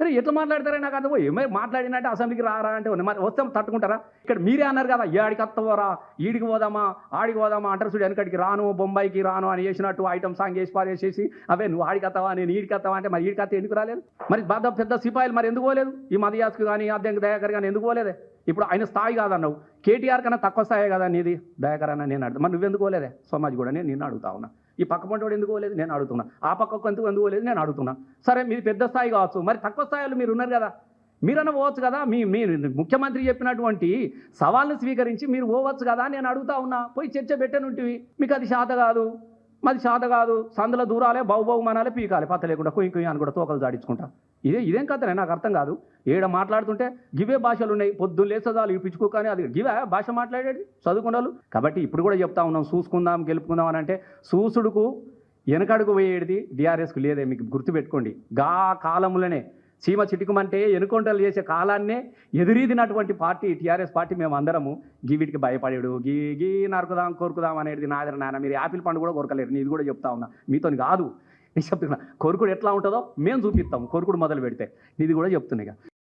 అరే ఎట్లా మాట్లాడతారా నాకు అర్థం ఏమై మాట్లాడినట్టే అసెంబ్లీకి రారా అంటే మరి వస్తే తట్టుకుంటారా? ఇక్కడ మీరే అన్నారు కదా ఏడికి వస్తావోరా, ఈడికి పోదామా ఆడికి పోదామా అంటారు చూడు. వెనకడికి రాను బొంబాయికి రాను అని చేసినట్టు ఐటమ్ సాంగ్ వేసి పారేసేసి అవే నువ్వు ఆడికి వస్తావా నేను ఈడికి వస్తావా అంటే మరి ఈడికి వస్తే ఎందుకు రాలేదు? మరి బాధ పెద్ద సిపాయిలు మరి ఎందుకు పోలేదు? ఈ మదియాస్కు కానీ అద్దెంకి దయాకర్ కానీ ఎందుకు పోలేదే? ఇప్పుడు ఆయన స్థాయి కాదన్నావు, కేటీఆర్ కన్నా తక్కువ స్థాయి కదా నీది దయాకర్ అన్న నేను అడుగుతా. మరి నువ్వెందుకు పోలేదే? సమాజ్ కూడా నేను నిన్ను అడుగుతా ఉన్నా. ఈ పక్క పంటోడు ఎందుకు పోలేదు నేను అడుగుతున్నా. ఆ పక్కకు ఎందుకు పోలేదు నేను అడుగుతున్నా. సరే మీది పెద్ద స్థాయి కావచ్చు, మరి తక్కువ స్థాయిలో మీరు ఉన్నారు కదా, మీరన్నా పోవచ్చు కదా. మీ ముఖ్యమంత్రి చెప్పినటువంటి సవాల్ని స్వీకరించి మీరు పోవచ్చు కదా నేను అడుగుతా ఉన్నా. పోయి చర్చ పెట్టనుంటివి. మీకు అది శాత కాదు, మాది శాత కాదు. సందుల దూరాలే బావు మనాలే పీకాలి పత్త లేకుండా కుయ్యి అని కూడా తోకలు దాడించుకుంటా. ఇదేం కథనే నాకు అర్థం కాదు. ఏడ మాట్లాడుతుంటే గివే భాషలు ఉన్నాయి. పొద్దున్న లేసదాలు ఇప్పించుకో కానీ అది గివే భాష మాట్లాడేది చదువుకున్న వాళ్ళు. కాబట్టి ఇప్పుడు కూడా చెప్తా ఉన్నాం చూసుకుందాం గెలుపుకుందాం అని అంటే సూసుడుకు వెనకడుగు పోయేది టీఆర్ఎస్కు లేదే. మీకు గుర్తుపెట్టుకోండి. గా కాలంలోనే సీమ చిటుకుమంటే ఎనుకొంటలు చేసే కాలాన్నే ఎదురీదినటువంటి పార్టీ టీఆర్ఎస్ పార్టీ. మేము అందరము వీటికి భయపడేడు గీ నరుకుదాం కొరుకుదాం అనేది నాదర నాన్న. మీరు యాపిల్ పండు కూడా కొరకలేరు. నేను ఇది కూడా చెప్తా ఉన్నా, మీతో కాదు. నేను చెప్తున్నా కొరుకుడు ఎట్లా ఉంటుందో మేము చూపిస్తాం. కొరుకుడు మొదలు పెడితే ఇది కూడా చెప్తున్నా.